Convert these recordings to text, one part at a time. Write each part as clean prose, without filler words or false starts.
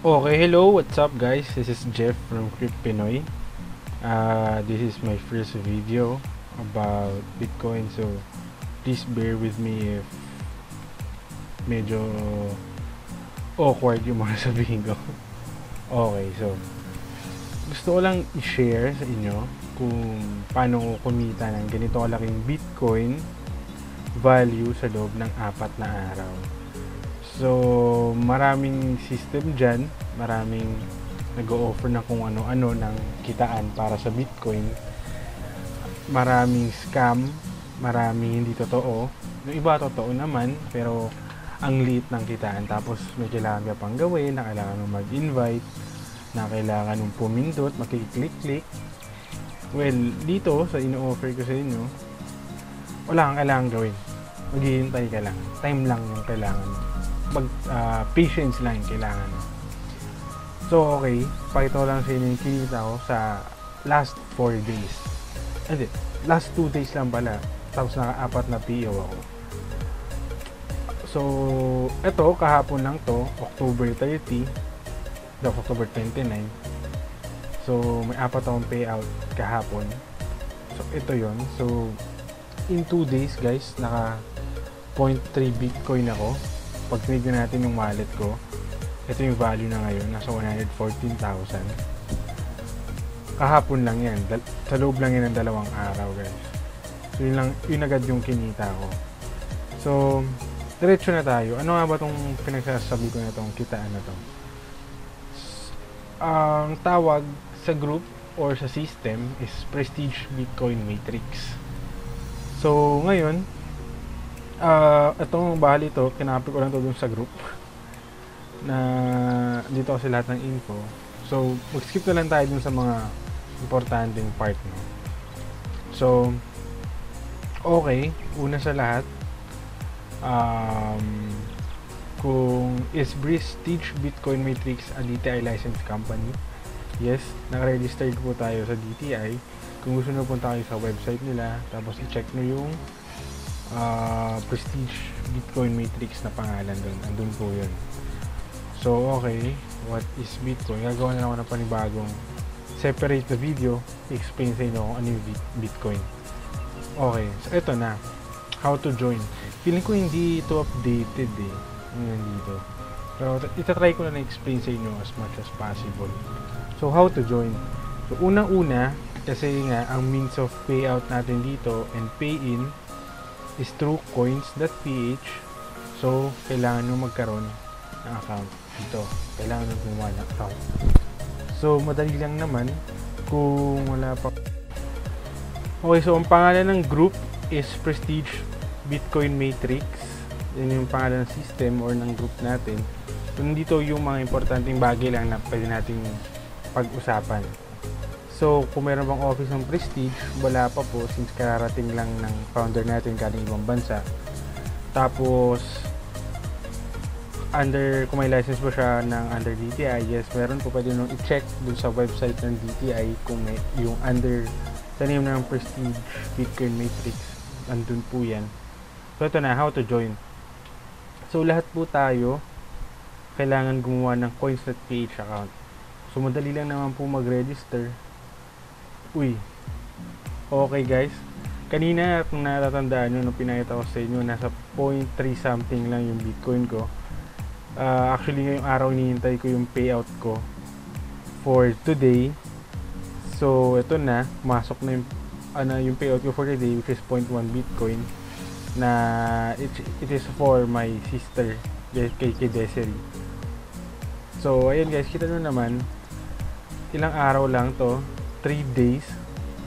Okay, hello, what's up guys? This is Jeff from Crypt Pinoy. This is my first video about Bitcoin, so please bear with me if medyo awkward yung mga sabihin ko. Okay, so gusto ko lang i-share sa inyo kung paano ko kumita ng ganito kalaking Bitcoin value sa loob ng 4 na araw. So, maraming system dyan, maraming nag-o-offer na kung ano-ano ng kitaan para sa Bitcoin. Maraming scam, maraming hindi totoo. Yung iba totoo naman, pero ang liit ng kitaan. Tapos may kailangan ka pang gawin, na kailangan mong mag-invite, na kailangan mong pumindot, makiklik-click. Well, dito sa ino-offer ko sa inyo, wala kang kailangan gawin. Maghihintay ka lang. Time lang yung kailangan mo. Patience lang yung kailangan mo. So, okay. Pakita ko lang sa inyo yung kinita ko sa last 4 days. Hindi. Last 2 days lang pala. Tapos naka-4 na PO ako. So, eto, kahapon lang to. October 30. October 29. So, may 4 akong payout kahapon. So, ito yon. So, in 2 days, guys, naka 0.3 Bitcoin ako. Pag tinignan natin yung wallet ko, ito yung value na ngayon, nasa 114,000. Kahapon lang yan, sa loob lang yan ng 2 araw, guys. So yun agad yung kinita ko. So diretso na tayo. Ano nga ba tong pinagsasabi ko na tong kitaan na to? Ang tawag sa group or sa system is Prestige Bitcoin Matrix. So ngayon, itong bahali to, kinapit ko lang to dun sa group na dito kasi lahat ng info. So, mag-skip na lang tayo dun sa mga importanteng part, no? So, okay, una sa lahat, kung is Prestige Bitcoin Matrix a DTI licensed company? Yes, naka-registered po tayo sa DTI. Kung gusto nyo punta kayo sa website nila, tapos i-check nyo yung Prestige Bitcoin Matrix na pangalan doon. Andun po yun. So, okay. What is Bitcoin? Gagawa na ako ng panibagong separate na video. I-explain sa inyo kung ano yung Bitcoin. Okay. So, ito na. How to join. Feeling ko hindi ito updated eh. Ngayon dito. Pero, itatry ko na na-explain sa inyo as much as possible. So, how to join. So, unang-una, kasi nga, ang means of payout natin dito and pay-in is through coins.ph. So, kailangan nyo magkaroon ng account dito. Kailangan nyo gumawa ng account. So, madali lang naman kung wala pa. Okay, so ang pangalan ng group is Prestige Bitcoin Matrix. Yan yung pangalan ng system or ng group natin. So, nandito yung mga importanteng bagay lang na pwede nating pag-usapan. So, kung meron bang office ng Prestige, wala pa po since kararating lang ng founder natin galing ibang bansa. Tapos, kung may license po siya ng under DTI, yes, meron po, pwede nung i-check dun sa website ng DTI kung may yung under sa name ng Prestige Bitcoin Matrix, andun po yan. So, ito na, how to join. So, lahat po tayo kailangan gumawa ng coins.ph account. So, madali lang naman po mag-register. Uy, okay guys, kanina kung natatandaan nyo nung pinakita ko sa inyo, nasa 0.3 something lang yung Bitcoin ko. Actually ngayong araw hinihintay ko yung payout ko for today. So ito na, masok na yung payout ko for today, which is 0.1 Bitcoin, na it is for my sister kay Desiree. So ayun guys, kita nyo naman, ilang araw lang to, 3 days,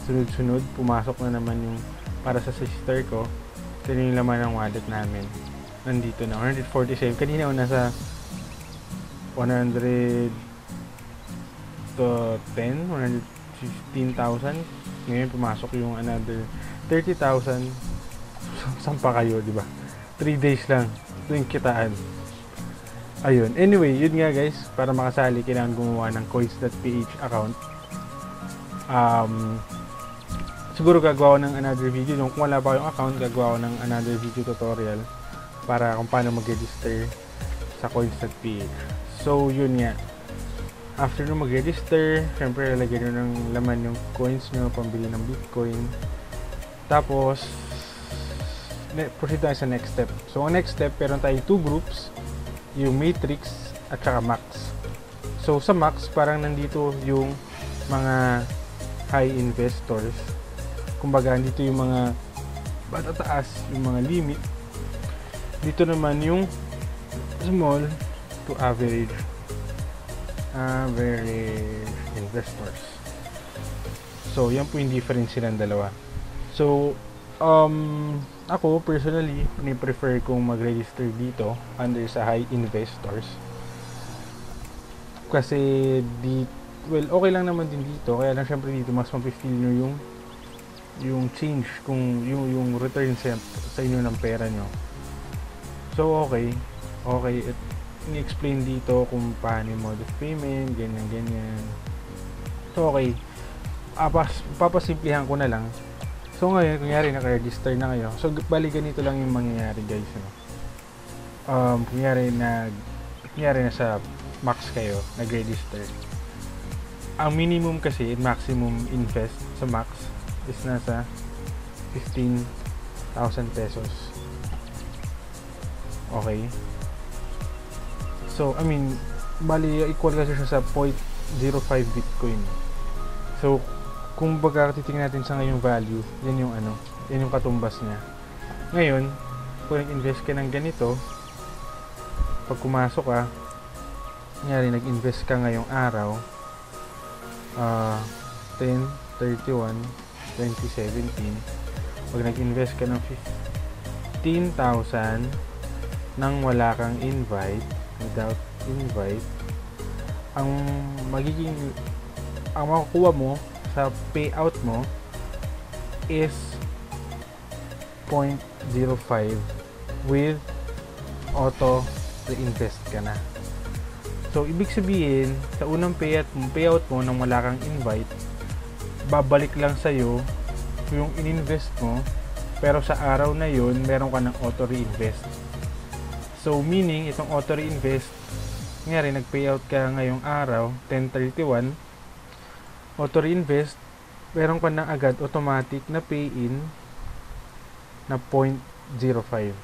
sunod-sunod, pumasok na naman yung para sa sister ko. Ito yung laman ng wallet namin. Nandito na, 147. Kanina ako nasa 110, 115,000. Ngayon pumasok yung another 30,000. Saan pa kayo, di ba? 3 days lang. Ito yung kitaan. Ayun. Anyway, yun nga guys, para makasali, kailangan gumawa ng coins.ph account. Siguro gagawa ng another video. Kung wala pa yung account, gagawa ng another video tutorial para kung paano mag-register sa coins.ph. So, yun nga. After nyo mag-register, syempre lalagyan nyo ng laman yung coins nyo, pambili ng Bitcoin. Tapos, proceed tayo sa next step. So, ang next step, meron tayong 2 groups, yung Matrix at saka Max. So, sa Max, parang nandito yung mga high investors. Kumbaga, dito yung mga matataas, yung mga limit. Dito naman yung small to average investors. So, yan po yung difference silang dalawa. So, ako personally, ni-prefer kong mag-register dito under sa high investors. Kasi, okay lang naman din dito. Kaya lang syempre dito, mas mapifeel nyo yung change, kung yung return sa inyo ng pera nyo. So, okay. Ni-explain dito kung paano yung mode of payment, ganyan. So, okay. Papasimplihan ko na lang. So, ngayon, kunyari, naka-register na kayo. So, bali, ganito lang yung mangyayari, guys. Kunyari na sa Max kayo, nag-register. Ang minimum kasi, and maximum invest sa Max is nasa 15,000 pesos. Okay? So, bali, equal kasi siya sa 0.05 Bitcoin. So, kung baga titingnan natin sa ngayong value, yan yung katumbas niya. Ngayon, kung nag-invest ka ng ganito, pag pumasok ka, nangyari, nag-invest ka ngayong araw, 10/31/2017, pag nag-invest ka ng 15,000 nang wala kang without invite, ang makukuha mo sa payout mo is 0.05 with auto reinvest ka na. So, ibig sabihin, sa unang payout mo nang wala kang invite, babalik lang sa'yo yung ininvest mo, pero sa araw na yun, meron ka ng auto reinvest. So, meaning, itong auto reinvest, nangyari, nag-payout ka ngayong araw, 10/31, auto reinvest, meron ka na agad automatic na pay-in na 0.05.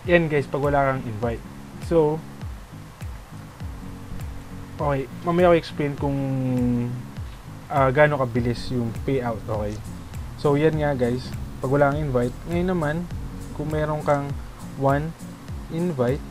Yan guys, pag wala kang invite. So, okay, mamaya ko explain kung gaano kabilis yung payout, okay? So, yan nga guys, pag wala kang invite. Ngayon naman, kung meron kang 1 invite,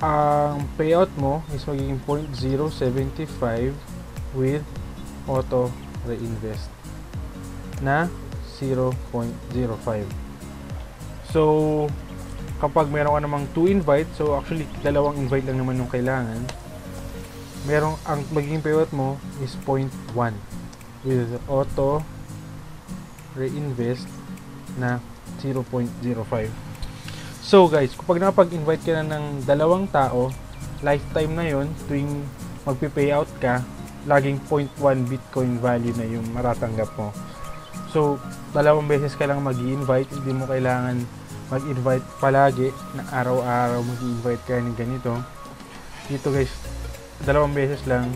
ang payout mo is magiging 0.075 with auto reinvest na 0.05. So, kapag meron ka namang 2 invite, so actually, 2 invite lang naman yung kailangan, ang magiging payout mo is 0.1 with auto reinvest na 0.05. So guys, kapag nakapag-invite ka na ng 2 tao, lifetime na yon, tuwing magpi-payout ka, laging 0.1 Bitcoin value na yung maratanggap mo. So, 2 beses ka lang mag-i-invite, hindi mo kailangan mag-invite palagi na araw-araw mag-i-invite ka ng ganito. Dito guys, 2 beses lang,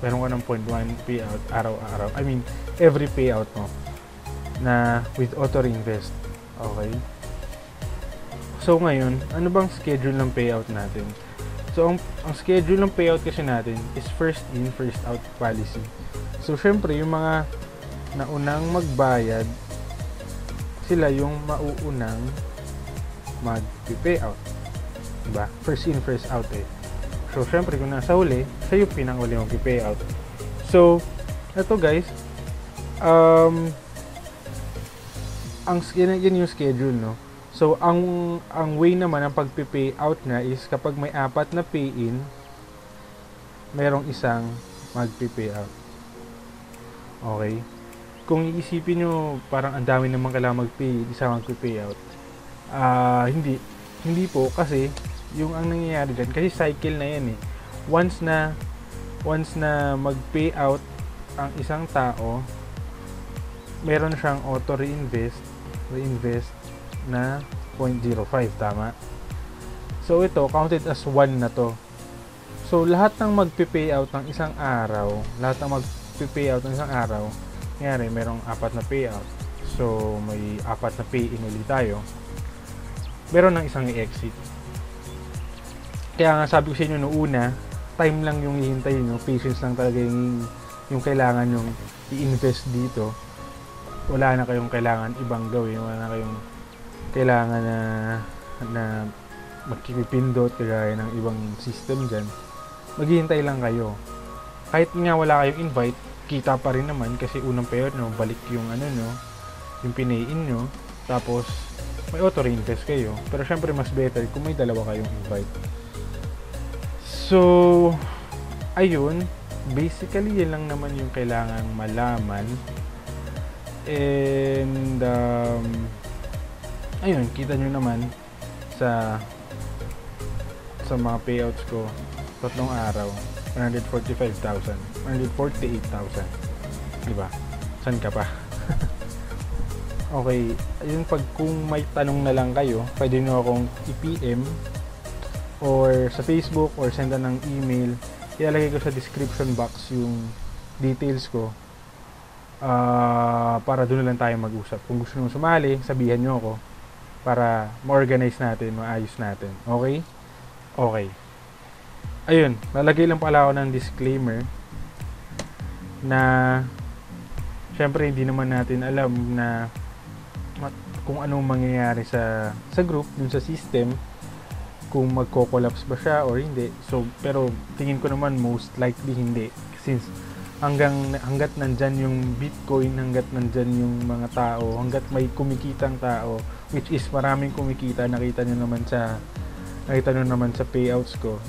meron ka ng 0.1 payout araw-araw. Every payout mo na with auto reinvest. Okay? So ngayon, ano bang schedule ng payout natin? So ang schedule ng payout kasi natin is first in, first out policy. So syempre, yung mga naunang magbayad, sila yung mauunang mag-payout. Diba? First in, first out eh. So syempre, kung nasa huli, siya yung pinang-uli mag-payout. So, ito guys, yan yung schedule, no? So, ang way naman ng pag-pay-out na is kapag may 4 na pay-in, merong isang mag-pay-out. Okay? Kung iisipin nyo, parang ang dami naman kailangan mag-pay, isang mag-pay-out. Hindi po, kasi yung ang nangyayari dyan, kasi cycle na yan eh. Once na mag-payout ang isang tao, meron siyang auto reinvest na 0.05, tama? So ito, counted as 1 na to. So lahat ng magpe-payout ng isang araw, nangyari, merong 4 na payout. So may 4 na pay-in ulit tayo. Meron ng isang i-exit. Kaya nga sabi ko sa inyo noong una, time lang yung hihintayin nyo, patience lang talaga yung kailangan yung i-invest dito. Wala na kayong kailangan ibang gawin, wala na kayong kailangan na magkipindot kagaya ng ibang system dyan. Maghihintay lang kayo. Kahit nga wala kayong invite, kita pa rin naman kasi unang payout nyo, balik yung yung pinayin nyo, tapos may auto reinvest kayo. Pero syempre mas better kung may dalawa kayong invite. So ayun, basically yan lang naman yung kailangang malaman. And ayun, kita nyo naman sa mga payouts ko, 3 araw, 145,000, 148,000, diba? San ka pa? Okay, ayun, kung may tanong na lang kayo, pwede nyo akong i-PM or sa Facebook or senda ng email. Ilalagay ko sa description box yung details ko, para doon na lang tayo mag-usap. Kung gusto nyo sumali, sabihan nyo ako para ma-organize natin, maayos natin. Okay? Okay. Ayun, lalagay lang pala ako ng disclaimer na syempre hindi naman natin alam na kung anong mangyayari sa group, dun sa system, kung magko-collapse ba siya or hindi. So, pero tingin ko naman most likely hindi, since hanggat nandyan yung Bitcoin, hanggat nandyan yung mga tao, hanggat may kumikitang tao, which is maraming kumikita, nakita nyo naman sa payouts ko,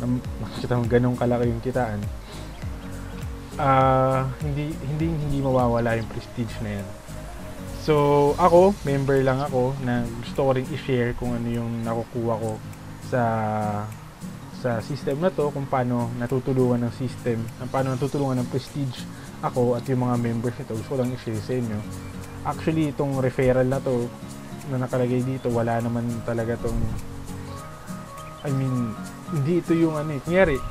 nakita mo ganong kalaki yung kitaan. Hindi mawawala yung prestige na yan. So ako, member lang ako, na gusto ko rin i-share kung ano yung nakukuha ko sa system na to, kung paano natutulungan ng system, paano natutulungan ng prestige ako at yung mga members nito. Gusto ko lang i-share sa inyo. Actually, itong referral na to na nakalagay dito, wala naman talaga tong, I mean, hindi ito yung kunyari,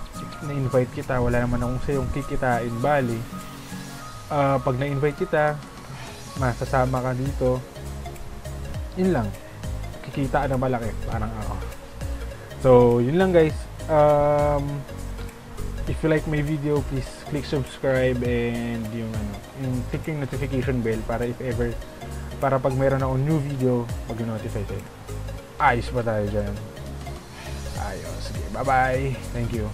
na-invite kita, wala naman akong sayong kikitain, bali pag na-invite kita, masasama ka dito, yun lang, kikita na malaki, parang ako. So yun lang guys. If you like my video, please click subscribe and yung click yung notification bell para pag mayroon akong new video, mag-notify kayo. Ayos ba tayo dyan? Ayos. Sige, bye bye. Thank you.